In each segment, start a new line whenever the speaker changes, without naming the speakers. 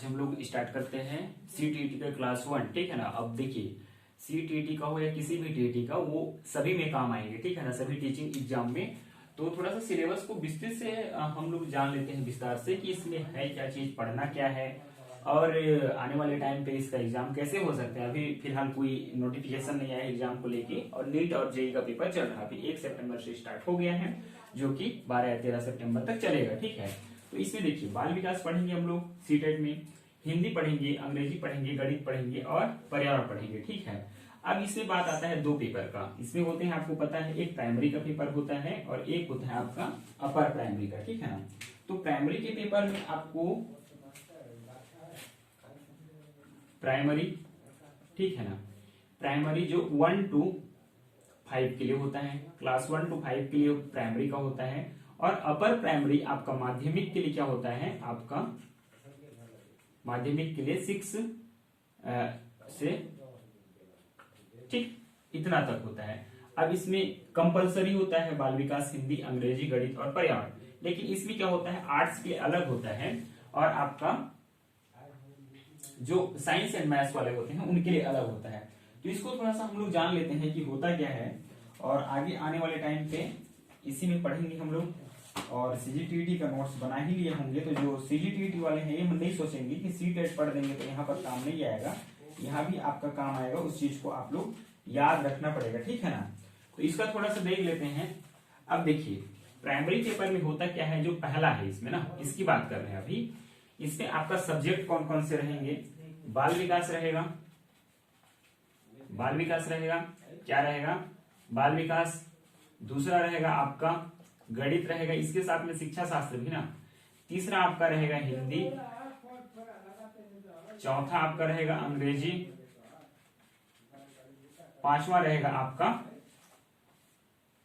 आज हम लोग स्टार्ट करते हैं सीटीईटी का क्लास 1। ठीक है ना। अब देखिए सीटीईटी का हो या किसी भी टीईटी का, वो सभी में काम आएंगे। ठीक है ना, सभी टीचिंग एग्जाम में। तो थोड़ा सा सिलेबस को विस्तृत से हम लोग जान लेते हैं विस्तार से कि इसमें है क्या चीज, पढ़ना क्या है और आने वाले टाइम पे इसका एग्जाम कैसे हो सकता है। अभी फिलहाल कोई नोटिफिकेशन नहीं आया एग्जाम को लेके, और नीट और जेई का पेपर चल रहा है। अभी 1 सितंबर से स्टार्ट हो गया है, जो कि 12 या 13 सितंबर तक चलेगा। ठीक है। तो इसमें देखिए बाल विकास पढ़ेंगे हम लोग सीटेट में, हिंदी पढ़ेंगे, अंग्रेजी पढ़ेंगे, गणित पढ़ेंगे और पर्यावरण पढ़ेंगे। ठीक है। अब इसमें बात आता है दो पेपर का। इसमें होते हैं, आपको पता है, एक प्राइमरी का पेपर होता है और एक होता है आपका अपर प्राइमरी का। ठीक है ना। तो प्राइमरी के पेपर में आपको प्राइमरी, ठीक है ना, प्राइमरी जो 1 to 5 के लिए होता है, क्लास 1 to 5 के लिए प्राइमरी का होता है। और अपर प्राइमरी आपका माध्यमिक के लिए क्या होता है, आपका माध्यमिक के लिए 6 से ठीक इतना तक होता है। अब इसमें कंपलसरी होता है बाल विकास हिंदी, अंग्रेजी, गणित और पर्यावरण। लेकिन इसमें क्या होता है, आर्ट्स के लिए अलग होता है और आपका जो साइंस एंड मैथ्स वाले होते हैं उनके लिए अलग होता है। तो इसको थोड़ा सा हम लोग जान लेते हैं कि होता क्या है, और आगे आने वाले टाइम पे इसी में पढ़ेंगे हम लोग। और सीजीटीईटी का नोट्स बना ही लिए होंगे, तो जो सीजीटीईटी वाले हैं ये नहीं सोचेंगे कि सीटेट पढ़ देंगे तो यहाँ पर काम नहीं आएगा, यहाँ भी आपका काम आएगा। उस चीज को आप लोग याद रखना पड़ेगा। ठीक है ना। तो इसका थोड़ा सा देख लेते हैं। अब देखिए प्राइमरी पेपर में होता क्या है, जो पहला है इसमें ना, इसकी बात कर रहे हैं अभी। इसमें आपका सब्जेक्ट कौन कौन से रहेंगे, बाल विकास रहेगा, बाल विकास रहेगा, क्या रहेगा, बाल विकास। दूसरा रहेगा आपका गणित रहेगा, इसके साथ में शिक्षा शास्त्र भी ना। तीसरा आपका रहेगा हिंदी, चौथा आपका रहेगा अंग्रेजी, पांचवा रहेगा आपका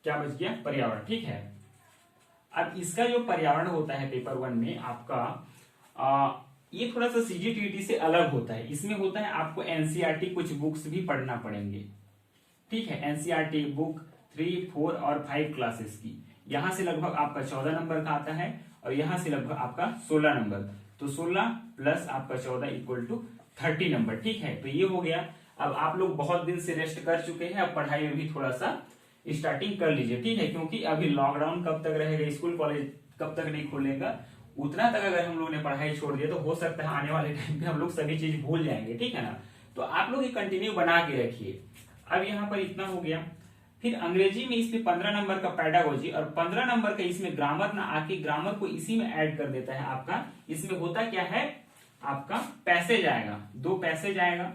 क्या बच गया, पर्यावरण। ठीक है। अब इसका जो पर्यावरण होता है पेपर 1 में आपका ये थोड़ा सा सीजीटीईटी से अलग होता है। इसमें होता है आपको एनसीईआरटी कुछ बुक्स भी पढ़ना पड़ेंगे। ठीक है। एनसीईआरटी बुक 3, 4 और 5 क्लासेस की, यहां से लगभग आपका 14 नंबर का आता है और यहां से लगभग आपका 16 नंबर। तो 16 प्लस आपका 14 इक्वल टू 30 नंबर। ठीक है। तो ये हो गया। अब आप लोग बहुत दिन से रेस्ट कर चुके हैं, अब पढ़ाई में भी थोड़ा सा स्टार्टिंग कर लीजिए। ठीक है। क्योंकि अभी लॉकडाउन कब तक रहेगा, स्कूल कॉलेज कब तक नहीं खुलेगा, उतना तक अगर हम लोग ने पढ़ाई छोड़ दिया तो हो सकता है आने वाले टाइम पे हम लोग सभी चीज भूल जाएंगे। ठीक है ना। तो आप लोग ये कंटिन्यू बना के रखिए। अब यहाँ पर इतना हो गया। फिर अंग्रेजी में इसमें 15 नंबर का पैडागोजी और 15 नंबर का इसमें ग्रामर ना आके ग्रामर को इसी में ऐड कर देता है आपका। इसमें होता क्या है, आपका पैसेज आएगा, 2 पैसेज आएगा।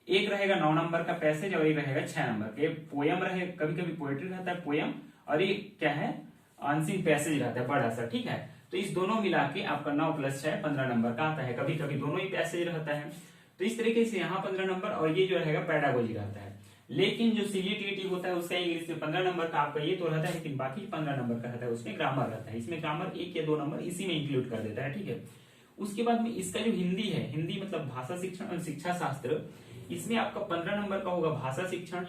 एक रहेगा 9 नंबर का पैसेज और एक रहेगा 6 नंबर का। एक पोयम रहे, कभी कभी पोएट्री रहता है पोयम, और ये क्या है, अनसीन पैसेज रहता है बड़ा सा। ठीक है। तो इस दोनों मिला के आपका 9 + 6 15 नंबर का आता है। कभी कभी दोनों ही पैसेज रहता है। तो इस तरीके से यहाँ 15 नंबर और ये जो रहेगा पैडागोजी रहता है। लेकिन जो सीजीटीईटी होता है उसका इंग्लिश में 15 नंबर का आपका ये तो रहता है, लेकिन बाकी 15 नंबर का रहता है उसमें ग्रामर रहता है। इसमें ग्रामर 1 या 2 नंबर इसी में इंक्लूड कर देता है। ठीक है। उसके बाद में इसका जो हिंदी है, हिंदी मतलब भाषा शिक्षण और शिक्षा शास्त्र, इसमें आपका 15 नंबर का होगा भाषा शिक्षण।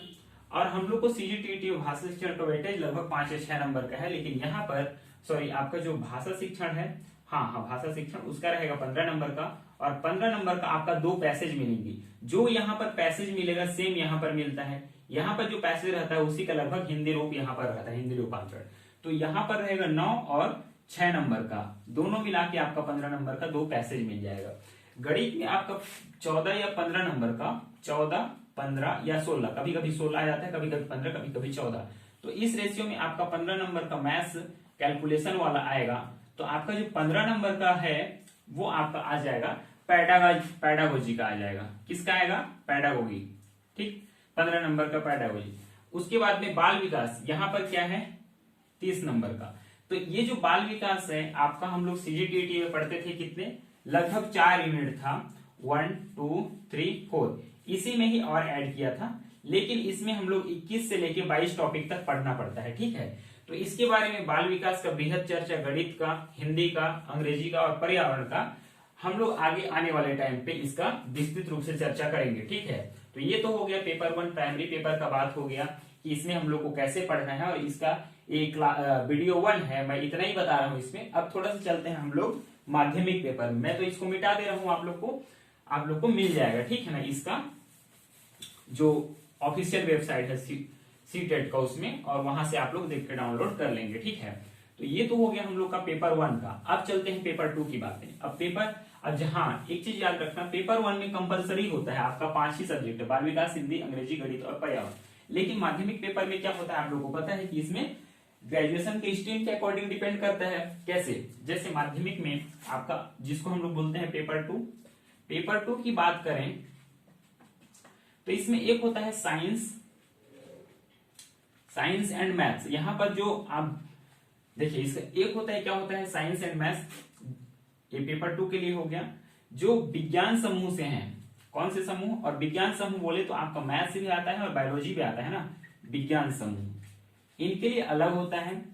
और हम लोग को सीजीटीईटी और भाषा शिक्षण का वेटेज लगभग 5 या 6 नंबर का है, लेकिन यहाँ पर सॉरी आपका जो भाषा शिक्षण है, हाँ भाषा शिक्षण, उसका रहेगा 15 नंबर का। और 15 नंबर का आपका 2 पैसेज मिलेंगे। जो यहाँ पर पैसेज मिलेगा सेम यहाँ पर मिलता है। यहाँ पर जो पैसेज रहता है उसी का लगभग हिंदी रूप यहाँ पर रहता है, हिंदी रूपांतरण। तो यहाँ पर रहेगा 9 और 6 नंबर का, दोनों मिला के आपका 15 नंबर का 2 पैसेज मिल जाएगा। गणित में आपका 14 या 15 नंबर का, 14, 15 या 16, कभी कभी 16 आ जाता है, कभी कभी 15, कभी कभी 14। तो इस रेशियो में आपका 15 नंबर का मैथ्स कैलकुलेशन वाला आएगा। तो आपका जो 15 नंबर का है वो आपका आ जाएगा पैडागोजी का आ जाएगा। किसका आएगा, पैडागोजी। ठीक, 15 नंबर का पैडागोजी। उसके बाद में बाल विकास, यहाँ पर क्या है, 30 नंबर का। तो ये जो बाल विकास है आपका, हम लोग सीजीटीईटी में पढ़ते थे कितने, लगभग 4 यूनिट था, 1, 2, 3, 4, इसी में ही और ऐड किया था। लेकिन इसमें हम लोग 21 से लेके 22 टॉपिक तक पढ़ना पड़ता है। ठीक है। तो इसके बारे में बाल विकास का बृहद चर्चा, गणित का, हिंदी का, अंग्रेजी का और पर्यावरण का, हम लोग आगे आने वाले टाइम पे इसका विस्तृत रूप से चर्चा करेंगे। ठीक है। तो ये तो हो गया पेपर 1 प्राइमरी पेपर का बात हो गया कि इसमें हम लोग को कैसे पढ़ना है, और इसका एक वीडियो 1 है, मैं इतना ही बता रहा हूं इसमें। अब थोड़ा सा चलते हैं हम लोग माध्यमिक पेपर में। मैं तो इसको मिटा दे रहा हूं, आप लोग को मिल जाएगा, ठीक है ना, इसका जो ऑफिशियल वेबसाइट है सीटेट का उसमें, और वहां से आप लोग देख के डाउनलोड कर लेंगे, ठीक है। तो ये तो हो गया हम लोग का पेपर 1 का। अब चलते हैं पेपर 2 की बातें। अब जहां एक चीज याद रखना, पेपर 1 में कंपलसरी होता है आपका 5 ही सब्जेक्ट है, बाल विकास, हिंदी, अंग्रेजी, गणित और पर्यावरण। लेकिन माध्यमिक पेपर में क्या होता है आप लोगों को पता है कि इसमें ग्रेजुएशन के स्ट्रीम के अकॉर्डिंग डिपेंड करता है। कैसे? जैसे माध्यमिक में आपका जिसको हम लोग बोलते हैं पेपर 2 की बात करें तो इसमें एक होता है साइंस एंड मैथ्स। यहां पर जो आप देखिए, इसका एक होता है, क्या होता है, साइंस एंड मैथ्स, ये पेपर 2 के लिए हो गया। जो विज्ञान समूह से हैं, कौन से समूह? और विज्ञान समूह बोले तो आपका मैथ्स भी आता है और बायोलॉजी भी आता है ना, विज्ञान समूह, इनके लिए अलग होता है।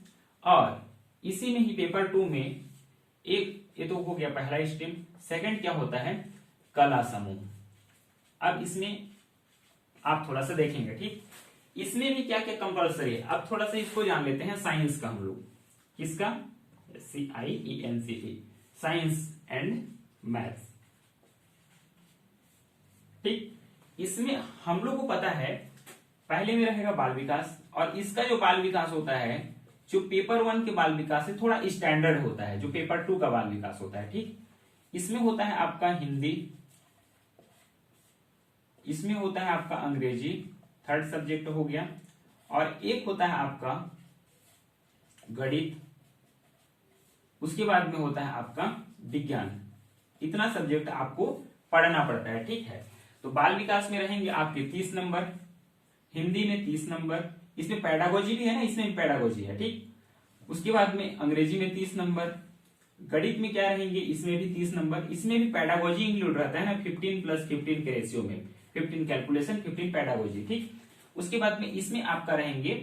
और इसी में ही पेपर 2 में एक, ये तो हो गया पहला स्ट्रीम। सेकंड क्या होता है? कला समूह। अब इसमें आप थोड़ा सा देखेंगे, ठीक, इसमें भी क्या क्या कंपलसरी है। अब थोड़ा सा इसको जान लेते हैं, साइंस का हम लोग, किसका? CIENCE, साइंस एंड मैथ्स, ठीक। इसमें हम लोग को पता है पहले में रहेगा बाल विकास, और इसका जो बाल विकास होता है, जो पेपर 1 के बाल विकास से थोड़ा स्टैंडर्ड होता है, जो पेपर 2 का बाल विकास होता है, ठीक। इसमें होता है आपका हिंदी, इसमें होता है आपका अंग्रेजी, थर्ड सब्जेक्ट हो गया, और एक होता है आपका गणित, उसके बाद में होता है आपका विज्ञान। इतना सब्जेक्ट आपको पढ़ना पड़ता है, ठीक है। तो बाल विकास में रहेंगे आपके 30 नंबर, हिंदी में 30 नंबर, इसमें पेडागोजी भी है ना, इसमें पैडागोजी है, ठीक। उसके बाद में अंग्रेजी में 30 नंबर, गणित में क्या रहेंगे, इसमें भी 30 नंबर, इसमें भी पैडागोजी इंक्लूड रहता है ना, 15+15 के रेशियो में, 15 कैलकुलेशन, 15 पैडागोजी, ठीक। उसके बाद में इसमें आपका रहेंगे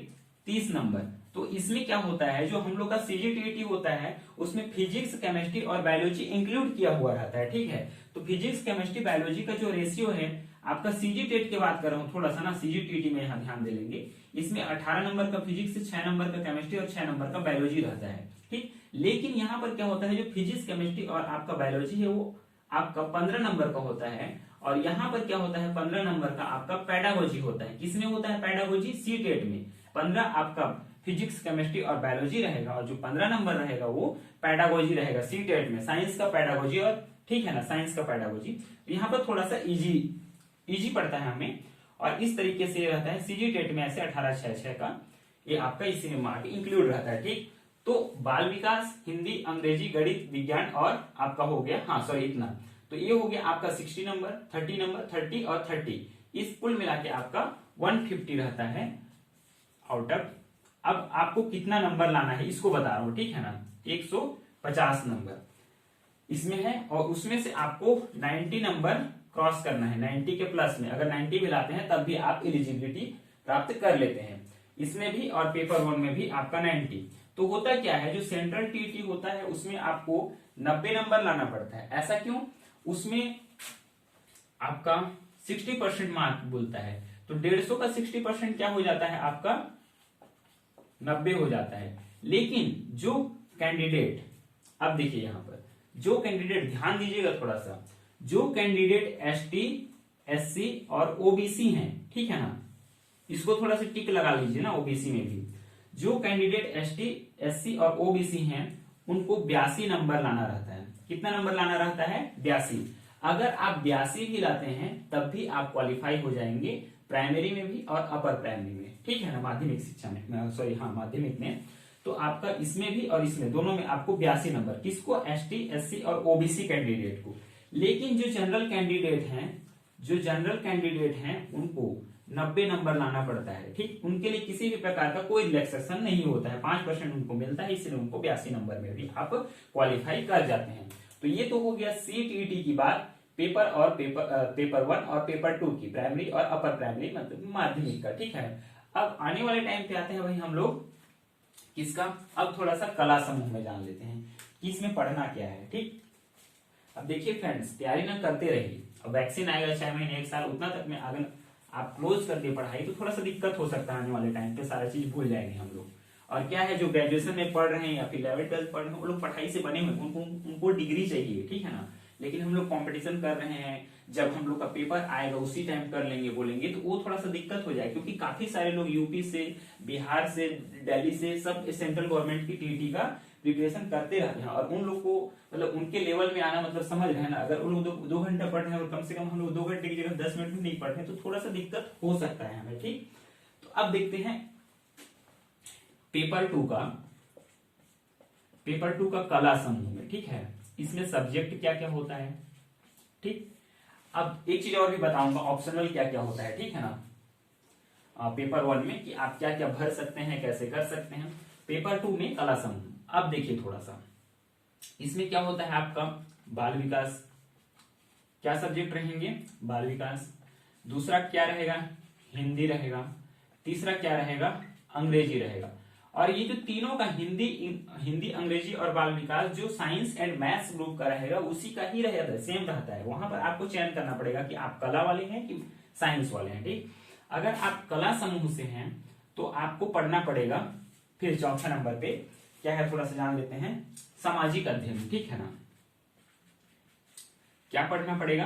30 नंबर। तो इसमें क्या होता है, जो हम लोग का CGTT होता है उसमें फिजिक्स, केमिस्ट्री और बायोलॉजी इंक्लूड किया हुआ रहता है, ठीक है। तो फिजिक्स, केमिस्ट्री, बायोलॉजी का जो रेशियो है आपका, CGTT की बात कर रहा हूं थोड़ा सा ना, CGTT में यहां ध्यान दे लेंगे, इसमें 18 नंबर का फिजिक्स, 6 नंबर का केमिस्ट्री और 6 नंबर का बायोलॉजी रहता है, ठीक। लेकिन यहाँ पर क्या होता है, जो फिजिक्स, केमिस्ट्री और आपका बायोलॉजी है वो आपका 15 नंबर का होता है, और यहाँ पर क्या होता है, 15 नंबर का आपका पैडागोजी होता है। किसमें होता है पैडागोजी? सीटेट में। 15 आपका फिजिक्स, केमिस्ट्री और बायोलॉजी रहेगा, और जो 15 नंबर रहेगा वो पैडागोजी रहेगा सीटेट में, साइंस का पैडागोजी, और ठीक है ना, साइंस का पैडागोजी। यहाँ पर थोड़ा सा इजी पड़ता है हमें, और इस तरीके से रहता है सीजीटेट में, ऐसे 18/6/6 का ये आपका इसी में मार्क इंक्लूड रहता है, ठीक। तो बाल विकास, हिंदी, अंग्रेजी, गणित, विज्ञान और आपका हो गया, हाँ सॉरी इतना, तो ये हो गया आपका 60 नंबर, 30 नंबर, 30 और 30, इस कुल मिला के आपका 150 रहता है आउट ऑफ। अब आपको कितना नंबर लाना है इसको बता रहा हूं, ठीक है ना, 150 नंबर इसमें है, और उसमें से आपको 90 नंबर क्रॉस करना है, 90 के प्लस में। अगर 90 भी लाते हैं तब भी आप एलिजिबिलिटी प्राप्त कर लेते हैं, इसमें भी और पेपर 1 में भी आपका 90। तो होता क्या है, जो सेंट्रल टीटी होता है उसमें आपको 90 नंबर लाना पड़ता है। ऐसा क्यों? उसमें आपका 60% मार्क बोलता है, तो 150 का 60% क्या हो जाता है आपका 90 हो जाता है। लेकिन जो कैंडिडेट, अब देखिए यहां पर जो कैंडिडेट, ध्यान दीजिएगा थोड़ा सा, जो कैंडिडेट ST, SC और OBC हैं, ठीक है ना, इसको थोड़ा सा टिक लगा लीजिए ना, OBC में भी जो कैंडिडेट ST, SC और OBC हैं उनको 82 नंबर लाना रहता है। कितना नंबर लाना रहता है? 82। अगर आप 82 भी लाते हैं तब भी आप क्वालिफाई हो जाएंगे, प्राइमरी में भी और अपर प्राइमरी में, ठीक है ना, माध्यमिक शिक्षा में, सॉरी हाँ माध्यमिक में। तो आपका इसमें भी और इसमें दोनों में आपको 82 नंबर, किसको? ST, SC और OBC कैंडिडेट को। लेकिन जो जनरल कैंडिडेट हैं उनको 90 नंबर लाना पड़ता है, ठीक। उनके लिए किसी भी प्रकार का कोई रिलैक्सेशन नहीं होता है, 5% उनको मिलता है, इसलिए उनको 82 नंबर में भी आप क्वालिफाई कर जाते हैं। तो ये तो हो गया CTT की बात, पेपर 1 और पेपर 2 की, प्राइमरी और अपर प्राइमरी मतलब माध्यमिक का, ठीक है। अब आने वाले टाइम पे आते हैं भाई हम लोग किसका, अब थोड़ा सा कला समूह में जान लेते हैं कि इसमें पढ़ना क्या है, ठीक। अब देखिए फ्रेंड्स, तैयारी ना करते रहिए, अब वैक्सीन आएगा 6 महीने 1 साल, उतना तक में अगर आप क्लोज कर दिए पढ़ाई तो थोड़ा सा दिक्कत हो सकता है, आने वाले टाइम पे सारा चीज भूल जाएंगे हम लोग। और क्या है, जो ग्रेजुएशन में पढ़ रहे हैं या फिर 11th-12th पढ़ रहे हैं, वो लोग पढ़ाई से बने हुए, उनको डिग्री चाहिए, ठीक है ना। लेकिन हम लोग कंपटीशन कर रहे हैं, जब हम लोग का पेपर आएगा उसी टाइम कर लेंगे बोलेंगे, तो वो थोड़ा सा दिक्कत हो जाए, क्योंकि काफी सारे लोग यूपी से, बिहार से, दिल्ली से, सब सेंट्रल गवर्नमेंट की टीटी का प्रिपरेशन करते रहते हैं, और उन लोग को मतलब उनके लेवल में आना, मतलब समझ रहे हैं ना, अगर उन लोग 2 घंटा पढ़ रहे हैं और कम से कम हम लोग 2 घंटे की जगह 10 मिनट में नहीं पढ़ रहे हैं, तो थोड़ा सा दिक्कत हो सकता है हमें, ठीक। तो अब देखते हैं पेपर 2 का कला समूह में, ठीक है, इसमें सब्जेक्ट क्या क्या होता है, ठीक। अब एक चीज और भी बताऊंगा, ऑप्शनल क्या क्या होता है, ठीक है ना, पेपर 1 में कि आप क्या क्या भर सकते हैं, कैसे कर सकते हैं। पेपर 2 में कला समूह, अब देखिए थोड़ा सा इसमें क्या होता है आपका बाल विकास, क्या सब्जेक्ट रहेंगे, बाल विकास। दूसरा क्या रहेगा, हिंदी रहेगा। तीसरा क्या रहेगा, अंग्रेजी रहेगा। और ये जो तीनों का हिंदी अंग्रेजी और बाल विकास जो साइंस एंड मैथ्स ग्रुप का रहेगा उसी का ही रहेगा, सेम रहता है। वहां पर आपको चयन करना पड़ेगा कि आप कला वाले हैं कि साइंस वाले हैं, ठीक। अगर आप कला समूह से हैं तो आपको पढ़ना पड़ेगा, फिर चौथे नंबर पे क्या है, थोड़ा सा जान लेते हैं, सामाजिक अध्ययन, ठीक है ना। क्या पढ़ना पड़ेगा,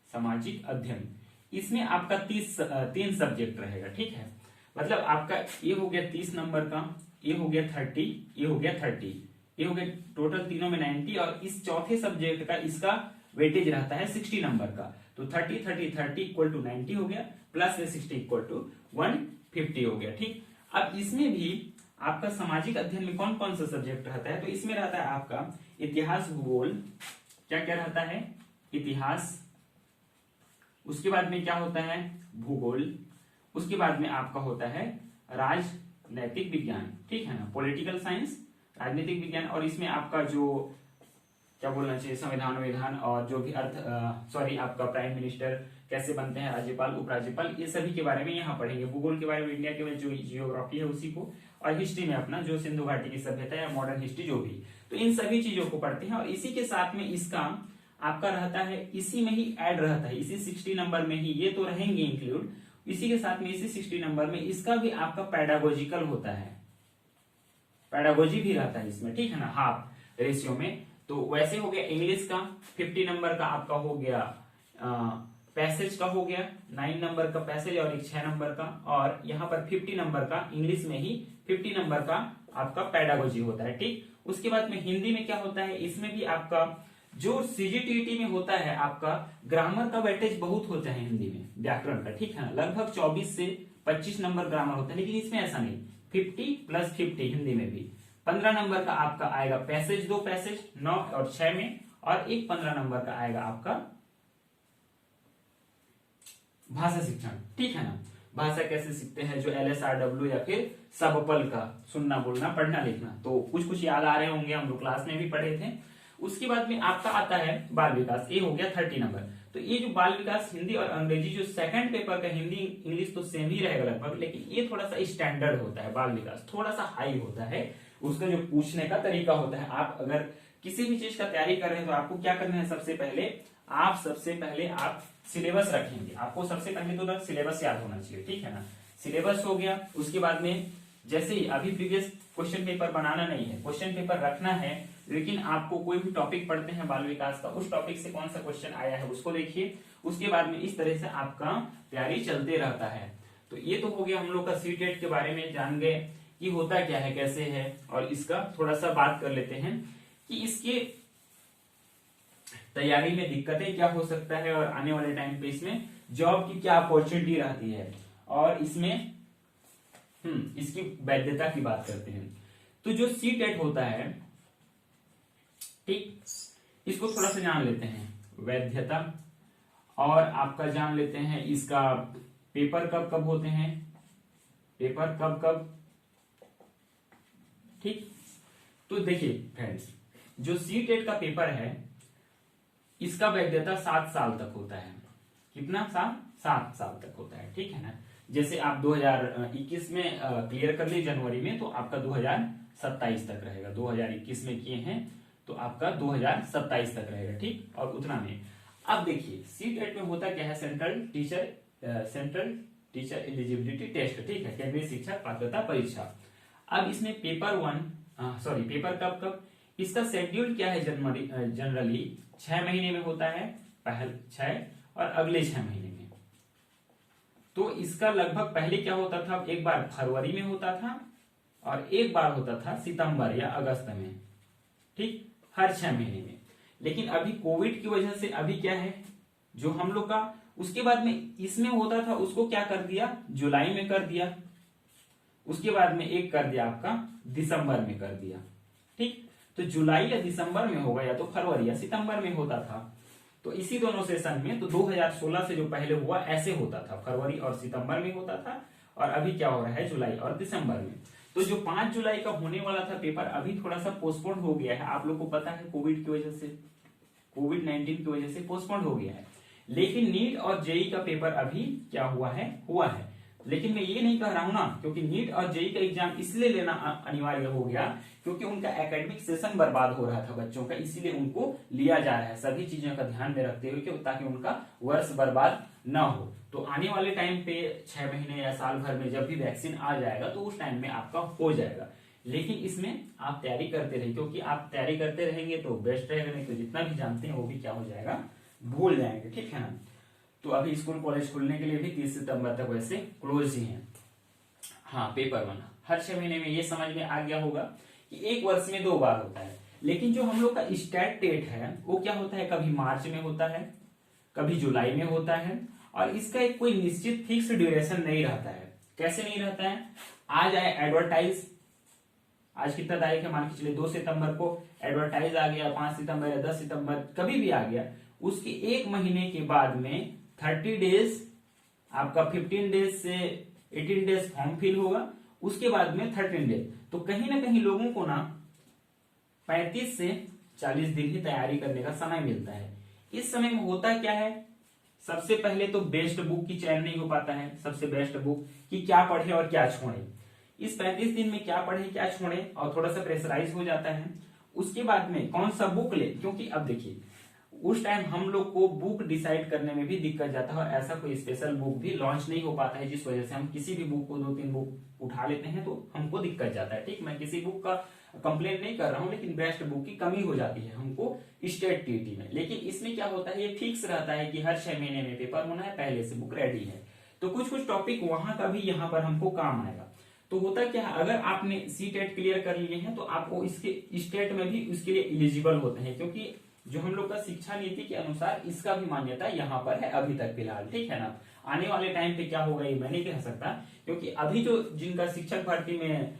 सामाजिक अध्ययन। इसमें आपका 3 सब्जेक्ट रहेगा, ठीक है। मतलब आपका ये हो गया 30 नंबर का, ये हो गया 30, ये हो गया 30, ये हो गया टोटल तीनों में 90, और इस चौथे सब्जेक्ट का इसका वेटेज रहता है 60 नंबर का। तो 30 30 30 इक्वल टू 90 हो गया, प्लस 60 इक्वल टू 150 हो गया, ठीक। अब इसमें भी आपका सामाजिक अध्ययन में कौन कौन सा सब्जेक्ट रहता है, तो इसमें रहता है आपका इतिहास, भूगोल, क्या क्या रहता है, इतिहास, उसके बाद में क्या होता है, भूगोल, उसके बाद में आपका होता है राजनैतिक विज्ञान, ठीक है ना, पॉलिटिकल साइंस, राजनीतिक विज्ञान। और इसमें आपका जो क्या बोलना चाहिए, संविधान और जो भी आपका प्राइम मिनिस्टर कैसे बनते हैं, राज्यपाल, उपराज्यपाल, ये सभी के बारे में यहाँ पढ़ेंगे। भूगोल के बारे में इंडिया के जो जियोग्राफी है उसी को, और हिस्ट्री में अपना जो सिंधु घाटी की सभ्यता या मॉडर्न हिस्ट्री जो भी, तो इन सभी चीजों को पढ़ते हैं। और इसी के साथ में इसका आपका रहता है, इसी में ही ऐड रहता है, इसी 60 नंबर में ही, ये तो रहेंगे इंक्लूड, इसी के साथ में इसी 60 नंबर में इसका भी आपका पेडागोजिकल होता है, पेडागोजी भी रहता है इसमें, ठीक है ना, हाफ रेशियो में। तो वैसे हो गया इंग्लिश का 50 नंबर का आपका हो गया, पैसेज का हो गया 9 नंबर का पैसेज और एक 6 नंबर का, और यहाँ पर 50 नंबर का इंग्लिश में ही 50 नंबर का आपका पेडागोजी होता है, ठीक। उसके बाद में हिंदी में क्या होता है, इसमें भी आपका जो सीजीटीटी में होता है, आपका ग्रामर का वेटेज बहुत होता है हिंदी में, व्याकरण का, ठीक है ना, लगभग 24 से 25 नंबर ग्रामर होता है। लेकिन इसमें ऐसा नहीं, 50 + 50 हिंदी में भी 15 नंबर का आपका आएगा पैसेज, 2 पैसेज 9 और 6 में, और एक 15 नंबर का आएगा आपका भाषा शिक्षण, ठीक है ना, भाषा कैसे सीखते हैं, जो LSRW या फिर सबपल का सुनना, बोलना, पढ़ना, लिखना, तो कुछ कुछ याद आ रहे होंगे, हम लोग क्लास में भी पढ़े थे। उसके बाद में आपका आता है बाल विकास, ये हो गया 30 नंबर। तो ये जो बाल विकास हिंदी और अंग्रेजी जो सेकंड पेपर का, हिंदी इंग्लिश तो सेम ही रहेगा लगभग, लेकिन ये थोड़ा सा स्टैंडर्ड होता है, बाल विकास थोड़ा सा हाई होता है, उसका जो पूछने का तरीका होता है। आप अगर किसी भी चीज का तैयारी कर रहे हैं तो आपको क्या करना है, सबसे पहले आप सिलेबस रखेंगे, आपको सबसे पहले तो सिलेबस याद होना चाहिए, ठीक है ना, सिलेबस हो गया। उसके बाद में जैसे ही अभी प्रीवियस क्वेश्चन पेपर बनाना नहीं है, क्वेश्चन पेपर रखना है, लेकिन आपको कोई भी टॉपिक पढ़ते हैं बाल विकास का, उस टॉपिक से कौन सा क्वेश्चन आया है उसको देखिए। उसके बाद में इस तरह से आपका तैयारी चलते रहता है। तो ये तो हो गया हम लोग का सीटेट के बारे में, जान गए कि होता क्या है, कैसे है, और इसका थोड़ा सा बात कर लेते हैं कि इसके तैयारी में दिक्कतें क्या हो सकता है, और आने वाले टाइम पे इसमें जॉब की क्या अपॉर्चुनिटी रहती है, और इसमें इसकी वैधता की बात करते हैं। तो जो सीटेट होता है, ठीक, इसको थोड़ा सा जान लेते हैं, वैधता, और आपका जान लेते हैं इसका पेपर कब कब होते हैं, पेपर कब कब, ठीक। तो देखिए फ्रेंड्स, जो सीटेट का पेपर है इसका वैधता 7 साल तक होता है। कितना साल, 7 साल तक होता है, ठीक है ना। जैसे आप 2021 में क्लियर कर लिए जनवरी में, तो आपका 2027 तक रहेगा, 2021 में किए हैं तो आपका 2027 तक रहेगा, ठीक। और उतना में अब देखिए सीटेट में होता क्या है, सेंट्रल टीचर एलिजिबिलिटी टेस्ट, ठीक है, केंद्रीय शिक्षक पात्रता परीक्षा। अब इसमें पेपर 1 सॉरी पेपर कब इसका शेड्यूल क्या है, जनरली 6 महीने में होता है, पहले 6 और अगले 6 महीने में। तो इसका लगभग पहले क्या होता था, एक बार फरवरी में होता था और एक बार होता था सितंबर या अगस्त में, ठीक, हर 6 महीने में। लेकिन अभी कोविड की वजह से अभी क्या है, जो हम लोग का उसके बाद में इसमें होता था उसको क्या कर दिया, जुलाई में कर दिया, उसके बाद में एक कर दिया आपका दिसंबर में कर दिया, ठीक। तो जुलाई या दिसंबर में होगा या तो फरवरी या सितंबर में होता था। तो इसी दोनों सेशन में तो 2016 से जो पहले हुआ ऐसे होता था, फरवरी और सितंबर में होता था, और अभी क्या हो रहा है, जुलाई और दिसंबर में। तो जो 5 जुलाई का होने वाला था पेपर अभी थोड़ा सा पोस्टपोन हो गया है, आप लोग को पता है कोविड की वजह से, कोविड-19 की वजह से पोस्टपोन हो गया है। लेकिन नीट और जेई का पेपर अभी क्या हुआ है। लेकिन मैं ये नहीं कह रहा हूं ना, क्योंकि नीट और जेई का एग्जाम इसलिए लेना अनिवार्य हो गया क्योंकि उनका एकेडमिक सेशन बर्बाद हो रहा था बच्चों का, इसीलिए उनको लिया जा रहा है सभी चीजों का ध्यान में रखते हुए, ताकि उनका वर्ष बर्बाद ना हो। तो आने वाले टाइम पे 6 महीने या साल भर में जब भी वैक्सीन आ जाएगा तो उस टाइम में आपका हो जाएगा। लेकिन इसमें आप तैयारी करते रहिए, क्योंकि आप तैयारी करते रहेंगे तो बेस्ट रहेगा, नहीं तो जितना भी जानते हैं वो भी क्या हो जाएगा, भूल जाएंगे, ठीक है ना। तो अभी स्कूल कॉलेज खुलने के लिए भी 30 सितंबर तक वैसे क्लोज ही है। हाँ, पेपर 1 हर 6 महीने में, ये समझ में आ गया होगा कि एक वर्ष में 2 बार होता है। लेकिन जो हम लोग का स्टेट डेट है वो क्या होता है, कभी मार्च में होता है, कभी जुलाई में होता है, और इसका एक कोई निश्चित फिक्स ड्यूरेशन नहीं रहता है। कैसे नहीं रहता है, आज आए एडवर्टाइज, आज कितना तारीख है, मान के चलिए 2 सितंबर को एडवर्टाइज आ गया, 5 सितंबर या 10 सितंबर कभी भी आ गया, उसके एक महीने के बाद में 30 डेज आपका 15 डेज से 18 डेज फॉर्म फिल होगा, उसके बाद में 13 डेज। तो कहीं ना कहीं लोगों को ना 35 से 40 दिन ही तैयारी करने का समय मिलता है। इस समय में होता क्या है, सबसे पहले तो बेस्ट बुक की चयन नहीं हो पाता है, सबसे बेस्ट बुक कि क्या पढ़े और क्या छोड़े। इस 35 दिन में क्या पढ़े क्या छोड़े और थोड़ा सा प्रेशराइज हो जाता है। उसके बाद में कौन सा बुक ले, क्योंकि अब देखिए उस टाइम हम लोग को बुक डिसाइड करने में भी दिक्कत जाता है, और ऐसा कोई स्पेशल बुक भी लॉन्च नहीं हो पाता है, जिस वजह से हम किसी भी बुक को 2-3 बुक उठा लेते हैं तो हमको दिक्कत जाता है, ठीक। मैं किसी बुक का कंप्लेंट नहीं कर रहा हूं, लेकिन बेस्ट बुक की कमी हो जाती है हमको स्टेट टीटी में। लेकिन इसमें क्या होता है, ये फिक्स रहता है कि हर 6 महीने में पेपर होना है, पहले से बुक रेडी है, तो कुछ टॉपिक वहां का भी यहाँ पर हमको काम आएगा। तो होता क्या है, अगर आपने सीटेट क्लियर कर लिए हैं तो आपको इसके स्टेट में भी उसके लिए एलिजिबल होते हैं, क्योंकि जो हम लोग का शिक्षा नीति के अनुसार इसका भी मान्यता यहाँ पर है अभी तक फिलहाल, ठीक है ना। आने वाले टाइम पे क्या होगा ये मैं नहीं कह सकता, क्योंकि अभी जो जिनका शिक्षक भर्ती में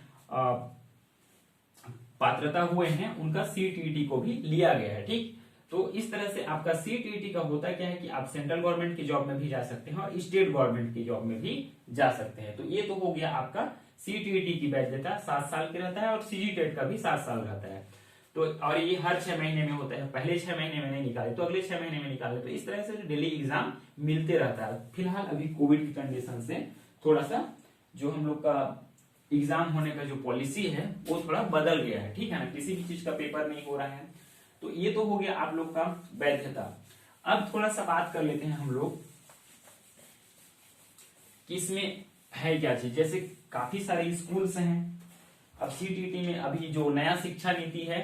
पात्रता हुए हैं उनका सीटीईटी को भी लिया गया है, ठीक। तो इस तरह से आपका सीटीईटी का होता क्या है कि आप सेंट्रल गवर्नमेंट की जॉब में भी जा सकते हैं और स्टेट गवर्नमेंट की जॉब में भी जा सकते हैं। तो ये तो हो गया आपका सीटीईटी की वैधता 7 साल की रहता है, और सीजीटेट का भी 7 साल रहता है। तो और ये हर 6 महीने में होता है, पहले 6 महीने में नहीं निकाले तो अगले 6 महीने में निकाले, तो इस तरह से डेली एग्जाम मिलते रहता है। फिलहाल अभी कोविड की कंडीशन से थोड़ा सा जो हम लोग का एग्जाम होने का जो पॉलिसी है वो थोड़ा बदल गया है, ठीक है ना, किसी भी चीज का पेपर नहीं हो रहा है। तो ये तो हो गया आप लोग का वैधता। अब थोड़ा सा बात कर लेते हैं हम लोग कि इसमें है क्या चीज, जैसे काफी सारे स्कूल्स हैं। अब सीटीटी में अभी जो नया शिक्षा नीति है,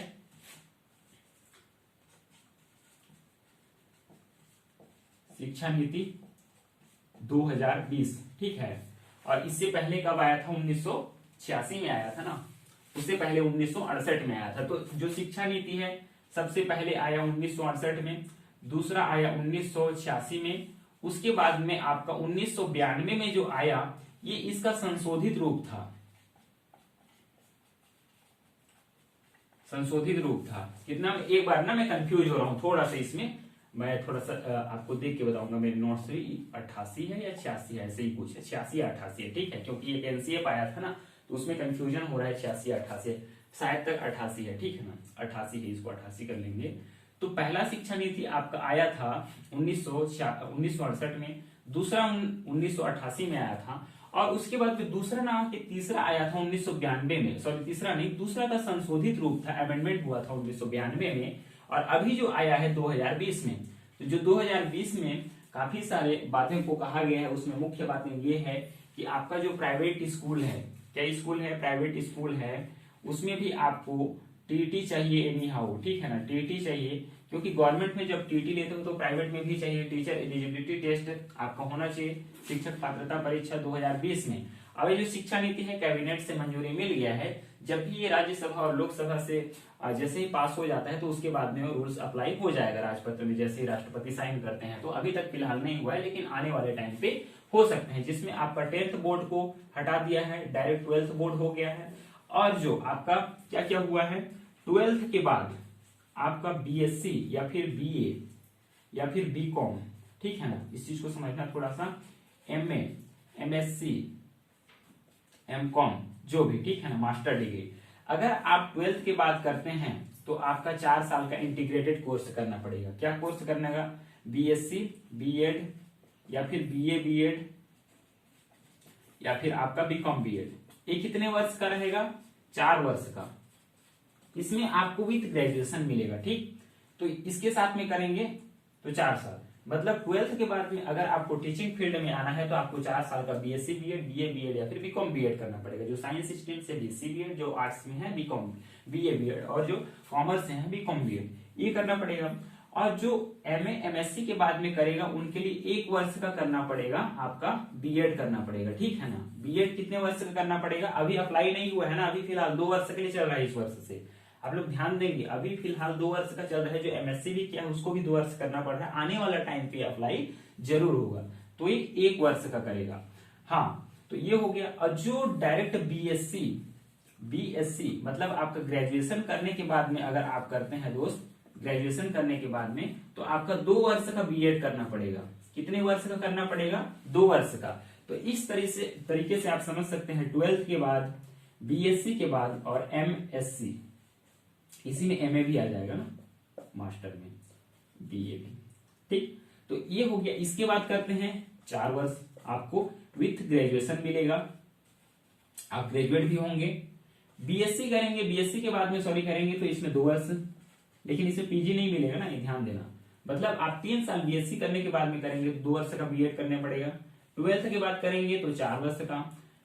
शिक्षा नीति 2020, ठीक है, और इससे पहले कब आया था, 1986 में आया था ना, उससे पहले 1968 में आया था। तो जो शिक्षा नीति है सबसे पहले आया 1968 में, दूसरा आया 1986 में, उसके बाद में आपका 1992 में जो आया ये इसका संशोधित रूप था, संशोधित रूप था। कितना, एक बार ना मैं कंफ्यूज हो रहा हूं थोड़ा सा, इसमें मैं थोड़ा सा आपको देख के बताऊंगा, मेरे नोट्स से 88 है या 86 है, ऐसे ही कुछ है, 86 या 88 है, ठीक है, क्योंकि एक एनसीएफ आया था ना तो उसमें कंफ्यूजन हो रहा है, 86 88 शायद तक 88 है, ठीक है ना, 88 है, इसको 88 कर लेंगे। तो पहला शिक्षा नीति आपका आया था 1968 में, दूसरा 1988 में आया था, और उसके बाद फिर दूसरा ना कि तीसरा आया था 1992 में, सॉरी तीसरा नहीं, दूसरा का संशोधित रूप था, अमेंडमेंट हुआ था 1992 में, और अभी जो आया है 2020 में। तो जो 2020 में काफी सारे बातें को कहा गया है, उसमें मुख्य बातें ये है कि आपका जो प्राइवेट स्कूल है क्या स्कूल है, प्राइवेट स्कूल है, उसमें भी आपको टीटी चाहिए एनी हाउ, ठीक है ना, टीटी चाहिए, क्योंकि गवर्नमेंट में जब टीटी लेते हो तो प्राइवेट में भी चाहिए। टीचर एलिजिबिलिटी टेस्ट आपका होना चाहिए शिक्षक पात्रता परीक्षा 2020 में। अब ये जो शिक्षा नीति है कैबिनेट से मंजूरी मिल गया है, जब भी ये राज्यसभा और लोकसभा से जैसे ही पास हो जाता है तो उसके बाद में रूल्स अप्लाई हो जाएगा राजपत्र में, जैसे ही राष्ट्रपति साइन करते हैं। तो अभी तक फिलहाल नहीं हुआ है, लेकिन आने वाले टाइम पे हो सकते हैं, जिसमें आपका 10th बोर्ड को हटा दिया है, डायरेक्ट 12th बोर्ड हो गया है। और जो आपका क्या क्या हुआ है, 12th के बाद आपका बीएससी या फिर बीए या फिर बीकॉम, ठीक है ना, इस चीज को समझना थोड़ा सा, एमए, एमएससी, एमकॉम, जो भी, ठीक है ना, मास्टर डिग्री, अगर आप 12th के बाद करते हैं तो आपका 4 साल का इंटीग्रेटेड कोर्स करना पड़ेगा। क्या कोर्स करने का, बीएससी, बीएड या फिर बीए बीएड या फिर आपका बीकॉम बीएड। ये कितने वर्ष का रहेगा, 4 वर्ष का। इसमें आपको विथ ग्रेजुएशन मिलेगा, ठीक। तो इसके साथ में करेंगे तो 4 साल, मतलब 12th के बाद में अगर आपको टीचिंग फील्ड में आना है तो आपको 4 साल का बीएससी बीएड, बीए बीएड या फिर बीकॉम बीएड करना पड़ेगा। जो साइंस स्ट्रीम से बीएससी बीएड, जो आर्ट्स में है बीकॉम बीए बीएड, और जो कॉमर्स से है बीकॉम बीएड, ये करना पड़ेगा। और जो एमए एमएससी के बाद में करेगा उनके लिए 1 वर्ष का करना पड़ेगा, आपका बीएड करना पड़ेगा, ठीक है ना। बीएड कितने वर्ष का करना पड़ेगा, अभी अप्लाई नहीं हुआ है ना, अभी फिलहाल 2 वर्ष के लिए चल रहा है। इस वर्ष से आप लोग ध्यान देंगे, अभी फिलहाल 2 वर्ष का चल रहा है। जो एमएससी भी किया है उसको भी 2 वर्ष करना पड़ रहा है, आने वाला टाइम पे अप्लाई जरूर होगा, तो ये 1 वर्ष का करेगा। हाँ, तो ये हो गया। और जो डायरेक्ट बीएससी, बीएससी मतलब आपका ग्रेजुएशन करने के बाद में अगर आप करते हैं दोस्त, ग्रेजुएशन करने के बाद में तो आपका 2 वर्ष का बीएड करना पड़ेगा। कितने वर्ष का करना पड़ेगा, 2 वर्ष का। तो इस तरीके से आप समझ सकते हैं 12th के बाद, बीएससी के बाद और एमएससी, इसी में एमए भी आ जाएगा ना, मास्टर में बीए भी, ठीक। तो ये हो गया। इसके बाद करते हैं 4 वर्ष, आपको विथ ग्रेजुएशन मिलेगा, आप ग्रेजुएट भी होंगे। बीएससी करेंगे, बीएससी के बाद में सॉरी करेंगे तो इसमें 2 वर्ष, लेकिन इसमें पीजी नहीं मिलेगा ना, ये ध्यान देना। मतलब आप 3 साल बीएससी करने के बाद में करेंगे तो 2 वर्ष का बीएड करने पड़ेगा। 12th के बाद करेंगे तो 4 वर्ष का,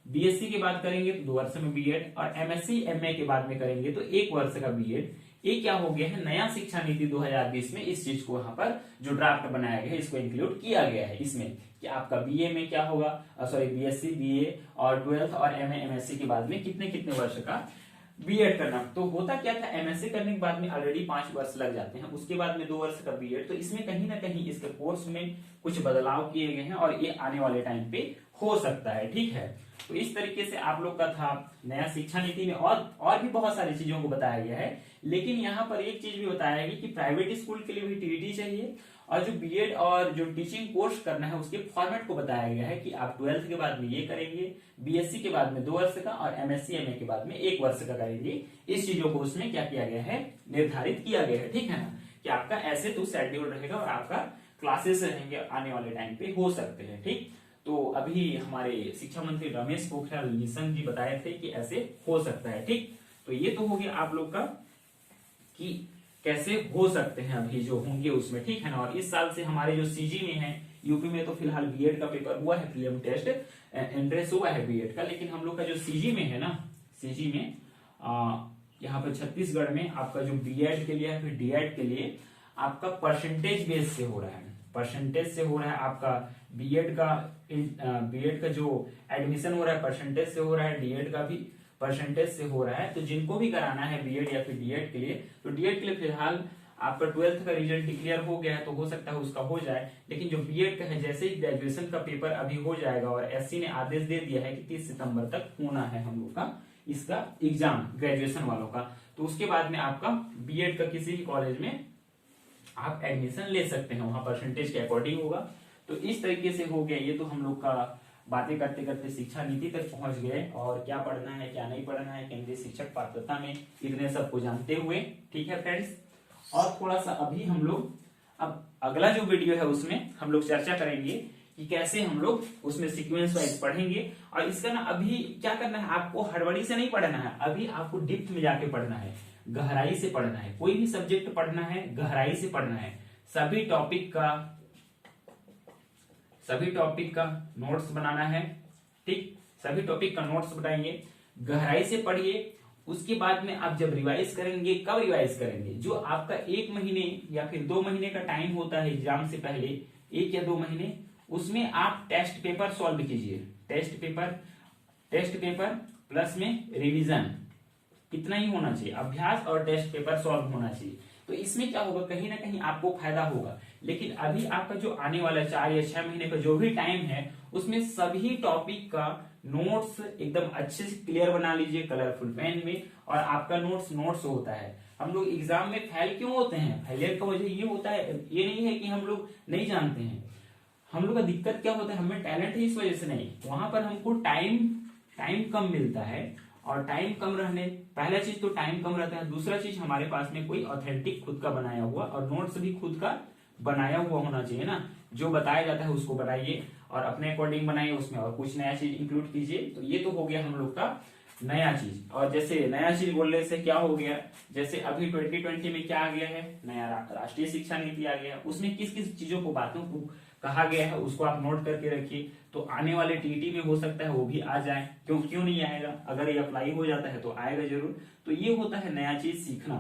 बीएससी के बाद करेंगे तो 2 वर्ष में बीएड, और एमएससी एमए के बाद में करेंगे तो 1 वर्ष का बीएड। ये क्या हो गया है, नया शिक्षा नीति 2020 में इस चीज को यहाँ पर जो ड्राफ्ट बनाया गया है इसको इंक्लूड किया गया है इसमें, कि आपका बीए में क्या होगा, सॉरी बीएससी बीए और 12th और एमए एमएससी के बाद में कितने कितने वर्ष का बीएड करना। तो होता क्या था, एमएससी करने के बाद में ऑलरेडी 5 वर्ष लग जाते हैं, उसके बाद में 2 वर्ष का बीएड। तो इसमें कहीं ना कहीं इसके कोर्स में कुछ बदलाव किए गए हैं और ये आने वाले टाइम पे हो सकता है, ठीक है। तो इस तरीके से आप लोग का था नया शिक्षा नीति में, और भी बहुत सारी चीजों को बताया गया है। लेकिन यहाँ पर एक चीज भी बताया गया कि प्राइवेट स्कूल के लिए भी टीईटी चाहिए, और जो बीएड और जो टीचिंग कोर्स करना है उसके फॉर्मेट को बताया गया है कि आप 12th के बाद में ये करेंगे, बीएससी के बाद में 2 वर्ष का और एमएससी एमए के बाद में 1 वर्ष का करेंगे। इस चीजों को उसमें क्या किया गया है, निर्धारित किया गया है, ठीक है ना, कि आपका ऐसे तो शेड्यूल रहेगा और आपका क्लासेस रहेंगे आने वाले टाइम पे, हो सकते हैं, ठीक। तो अभी हमारे शिक्षा मंत्री रमेश पोखरियाल निशंक जी बताए थे कि ऐसे हो सकता है, ठीक। तो ये तो हो गया आप लोग का कि कैसे हो सकते हैं अभी जो होंगे उसमें, ठीक है ना। और इस साल से हमारे जो सीजी में है, यूपी में तो फिलहाल बीएड का पेपर हुआ है, प्रीलिम टेस्ट एंट्रेंस हुआ है बीएड का, लेकिन हम लोग का जो सीजी में है ना, सीजी में यहाँ पर छत्तीसगढ़ में आपका जो बीएड के लिए है फिर डीएड के लिए आपका परसेंटेज बेस से हो रहा है, परसेंटेज से हो रहा है। आपका बीएड का जो एडमिशन हो रहा है परसेंटेज से हो रहा है, डीएड का भी परसेंटेज से हो रहा है। तो जिनको भी कराना है बीएड या फिर डीएड के लिए, तो डीएड के लिए फिलहाल आपका 12th का रिजल्ट डिक्लेयर हो गया है तो हो सकता है उसका हो जाए। लेकिन जो बीएड का है, जैसे ही ग्रेजुएशन का पेपर अभी हो जाएगा और एससी ने आदेश दे दिया है कि 30 सितंबर तक होना है हम लोग का इसका एग्जाम ग्रेजुएशन वालों का, तो उसके बाद में आपका बीएड का किसी भी कॉलेज में आप एडमिशन ले सकते हैं, वहां परसेंटेज के अकॉर्डिंग होगा। तो इस तरीके से हो गया। ये तो हम लोग का बातें करते करते शिक्षा नीति तक पहुंच गए, और क्या पढ़ना है क्या नहीं पढ़ना है केंद्रीय शिक्षक पात्रता में, इतने सबको जानते हुए, ठीक है फ्रेंड्स। और थोड़ा सा अभी हम लोग अब अगला जो वीडियो है उसमें हम लोग चर्चा करेंगे कि कैसे हम लोग उसमें सीक्वेंस वाइज पढ़ेंगे। और इसका ना अभी क्या करना है, आपको हड़बड़ी से नहीं पढ़ना है, अभी आपको डिप्थ में जाके पढ़ना है, गहराई से पढ़ना है। कोई भी सब्जेक्ट पढ़ना है गहराई से पढ़ना है, सभी टॉपिक का नोट्स बनाना है, ठीक। सभी टॉपिक का नोट्स बनाइए, गहराई से पढ़िए। उसके बाद में आप जब रिवाइज करेंगे, कब रिवाइज करेंगे, जो आपका 1 महीने या फिर 2 महीने का टाइम होता है एग्जाम से पहले, 1 या 2 महीने, उसमें आप टेस्ट पेपर सॉल्व कीजिए। टेस्ट पेपर प्लस में रिवीजन, इतना ही होना चाहिए। अभ्यास और टेस्ट पेपर सॉल्व होना चाहिए। तो इसमें क्या होगा, कहीं ना कहीं आपको फायदा होगा। लेकिन अभी आपका जो आने वाला 4 या 6 महीने का जो भी टाइम है, उसमें सभी टॉपिक का नोट्स एकदम अच्छे से क्लियर बना लीजिए कलरफुल पेन में। और आपका नोट्स होता है। हम लोग एग्जाम में फेल क्यों होते हैं, फेलियर का वजह ये होता है, ये नहीं है कि हम लोग नहीं जानते हैं। हम लोग का दिक्कत क्या होता है, हमें टैलेंट है इस वजह से नहीं, वहां पर हमको टाइम कम मिलता है। और टाइम कम रहने, पहला चीज तो टाइम कम रहता है, दूसरा चीज हमारे पास में कोई ऑथेंटिक खुद का बनाया हुआ, और नोट्स भी खुद का बनाया हुआ होना चाहिए ना। जो बताया जाता है उसको बनाइए और अपने अकॉर्डिंग बनाइए, उसमें और कुछ नया चीज इंक्लूड कीजिए। तो ये तो हो गया हम लोग का नया चीज। और जैसे नया चीज बोलने से क्या हो गया, जैसे अभी 2020 में क्या आ गया है, नया राष्ट्रीय शिक्षा नीति आ गया है। उसमें किस किस चीजों को, बातों को कहा गया है, उसको आप नोट करके रखिए। तो आने वाले टीटी में हो सकता है वो भी आ जाए, क्यों नहीं आएगा, अगर ये अप्लाई हो जाता है तो आएगा जरूर। तो ये होता है नया चीज सीखना।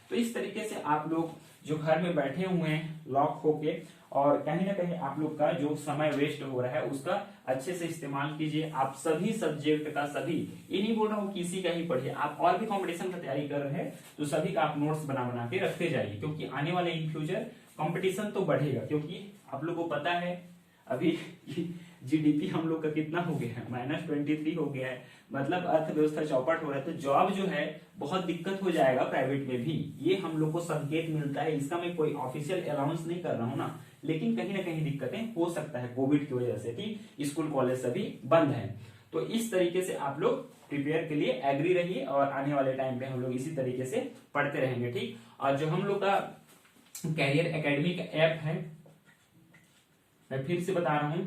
तो इस तरीके से आप लोग जो घर में बैठे हुए हैं लॉक होके, और कहीं ना कहीं आप लोग का जो समय वेस्ट हो रहा है उसका अच्छे से इस्तेमाल कीजिए। आप सभी सब्जेक्ट का, सभी, ये नहीं बोल रहा हूँ किसी का ही पढ़िए, आप और भी कंपटीशन का तैयारी कर रहे हैं तो सभी का आप नोट्स बना बना के रखते जाइए। क्योंकि आने वाले इन फ्यूचर कंपटीशन तो बढ़ेगा। क्योंकि आप लोग को पता है अभी जीडीपी हम लोग का कितना हो गया है, -23 हो गया है। मतलब अर्थव्यवस्था चौपट हो रहा है। तो जॉब जो है बहुत दिक्कत हो जाएगा प्राइवेट में भी, ये हम लोग को संकेत मिलता है। इसका मैं कोई ऑफिशियल अनाउंस नहीं कर रहा हूँ ना, लेकिन कहीं ना कहीं दिक्कतें हो सकता है कोविड की वजह से कि स्कूल कॉलेज सभी बंद है। तो इस तरीके से आप लोग प्रिपेयर के लिए एग्री रहिए, और आने वाले टाइम पे हम लोग इसी तरीके से पढ़ते रहेंगे, ठीक। और जो हम लोग का कैरियर एकेडमी का ऐप है, मैं फिर से बता रहा हूं,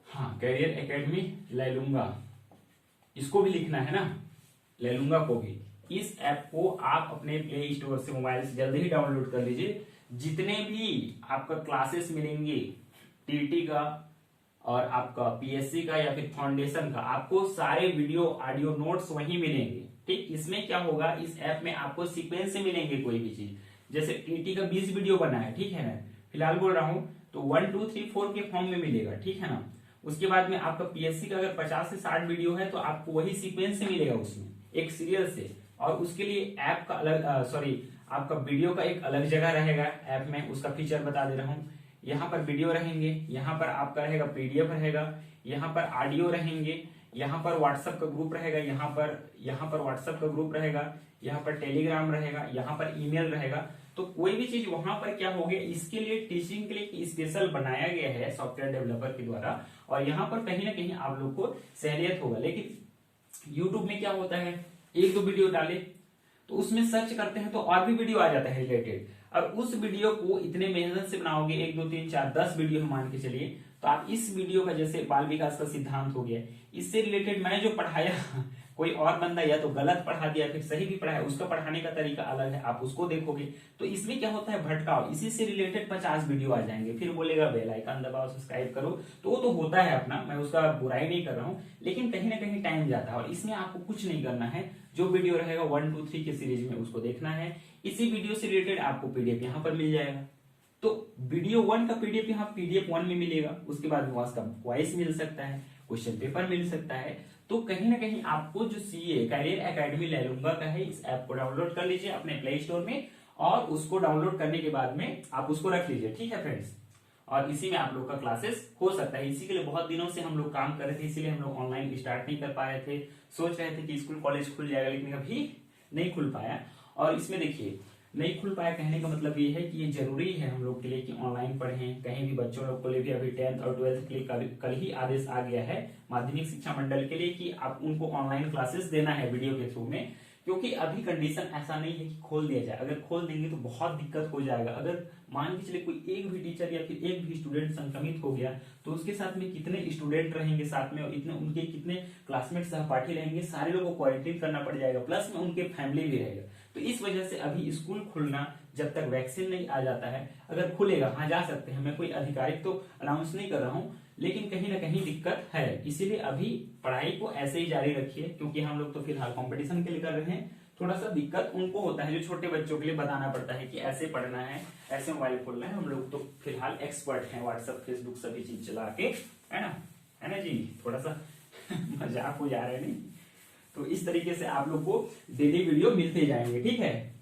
हाँ, कैरियर एकेडमी ले लूंगा, इसको भी लिखना है ना, ले लूंगा को भी। इस ऐप को आप अपने प्ले स्टोर से, मोबाइल से जल्दी ही डाउनलोड कर लीजिए। जितने भी आपका क्लासेस मिलेंगे टीटी का और आपका पीएससी का या फिर फाउंडेशन का, आपको सारे वीडियो ऑडियो नोट्स वहीं मिलेंगे, ठीक। इसमें क्या होगा, इस ऐप में आपको सीक्वेंस से मिलेंगे कोई भी चीज। जैसे टीटी का 20 वीडियो बना है, ठीक है ना, फिलहाल बोल रहा हूं, तो 1 2 3 4 के फॉर्म में मिलेगा, ठीक है ना। उसके बाद में आपका पीएससी का अगर 50 से 60 वीडियो है तो आपको वही सीक्वेंस से मिलेगा, उसमें एक सीरियल से। और उसके लिए ऐप का अलग, आपका वीडियो का एक अलग जगह रहेगा ऐप में, उसका फीचर बता दे रहा हूँ। यहाँ पर वीडियो रहेंगे, यहाँ पर आपका रहेगा पीडीएफ रहेगा, यहाँ पर ऑडियो रहेंगे, यहाँ पर व्हाट्सएप का ग्रुप रहेगा, यहाँ पर व्हाट्सएप का ग्रुप रहेगा, यहाँ पर टेलीग्राम रहेगा, यहाँ पर ईमेल रहेगा। तो कोई भी चीज वहां पर क्या हो गया, इसके लिए टीचिंग के लिए स्पेशल बनाया गया है सॉफ्टवेयर डेवलपर के द्वारा। और यहाँ पर कहीं ना कहीं आप लोग को सहूलियत होगा। लेकिन यूट्यूब में क्या होता है, 1 2 वीडियो डाले तो उसमें सर्च करते हैं तो और भी वीडियो आ जाता है रिलेटेड। और उस वीडियो को इतने मेहनत से बनाओगे, 1 2 3 4 10 वीडियो हम मान के चलिए, तो आप इस वीडियो का, जैसे बाल विकास का सिद्धांत हो गया, इससे रिलेटेड मैं जो पढ़ाया कोई और बंदा या तो गलत पढ़ा दिया फिर सही भी पढ़ाया, उसका पढ़ाने का तरीका अलग है, आप उसको देखोगे तो इसमें क्या होता है, भटकाव। इसी से रिलेटेड 50 वीडियो आ जाएंगे, फिर बोलेगा बेल आइकन दबाओ, सब्सक्राइब करो। तो वो तो होता है अपना, मैं उसका बुराई नहीं कर रहा हूँ, लेकिन कहीं ना कहीं टाइम जाता है। और इसमें आपको कुछ नहीं करना है, जो वीडियो रहेगा 1 2 3 के सीरीज में उसको देखना है। इसी वीडियो से रिलेटेड आपको पीडीएफ यहाँ पर मिल जाएगा। तो वीडियो 1 का पीडीएफ यहाँ पीडीएफ 1 में मिलेगा, उसके बाद उसका वॉइस मिल सकता है, क्वेश्चन पेपर मिल सकता है। तो कहीं ना कहीं आपको जो सीए कैरियर एकेडमी ले लूंगा का है, इस ऐप को डाउनलोड कर लीजिए अपने प्ले स्टोर में, और उसको डाउनलोड करने के बाद में आप उसको रख लीजिए, ठीक है फ्रेंड्स। और इसी में आप लोग का क्लासेस हो सकता है। इसी के लिए बहुत दिनों से हम लोग काम कर रहे थे, इसीलिए हम लोग ऑनलाइन स्टार्ट नहीं कर पा रहे थे। सोच रहे थे कि स्कूल कॉलेज खुल जाएगा, लेकिन अभी नहीं खुल पाया। और इसमें देखिए, नहीं खुल पाया कहने का मतलब ये है कि ये जरूरी है हम लोग के लिए कि ऑनलाइन पढ़ें। कहीं भी बच्चों लोग को लिए भी अभी 10th और 12th के लिए कल ही आदेश आ गया है माध्यमिक शिक्षा मंडल के लिए कि आप उनको ऑनलाइन क्लासेस देना है वीडियो के थ्रू में। क्योंकि अभी कंडीशन ऐसा नहीं है कि खोल दिया जाए, अगर खोल देंगे तो बहुत दिक्कत हो जाएगा। अगर मान के चले कोई एक भी टीचर या फिर एक भी स्टूडेंट संक्रमित हो गया तो उसके साथ में कितने स्टूडेंट रहेंगे साथ में, और इतने उनके कितने क्लासमेट सहपाठी रहेंगे, सारे लोगों को क्वारंटीन करना पड़ जाएगा, प्लस में उनके फैमिली भी रहेगा। तो इस वजह से अभी स्कूल खुलना, जब तक वैक्सीन नहीं आ जाता है, अगर खुलेगा, हाँ जा सकते हैं, मैं कोई आधिकारिक तो अनाउंस नहीं कर रहा हूं, लेकिन कहीं ना कहीं दिक्कत है। इसीलिए अभी पढ़ाई को ऐसे ही जारी रखिए, क्योंकि हम लोग तो फिलहाल कंपटीशन के लिए कर रहे हैं। थोड़ा सा दिक्कत उनको होता है जो छोटे बच्चों के लिए बताना पड़ता है कि ऐसे पढ़ना है, ऐसे मोबाइल खोलना है। हम लोग तो फिलहाल एक्सपर्ट हैं व्हाट्सएप फेसबुक सभी चीज चला के, है ना जी, थोड़ा सा मजाक हो जा रहे नहीं। तो इस तरीके से आप लोग को डेली वीडियो मिलते जाएंगे, ठीक है।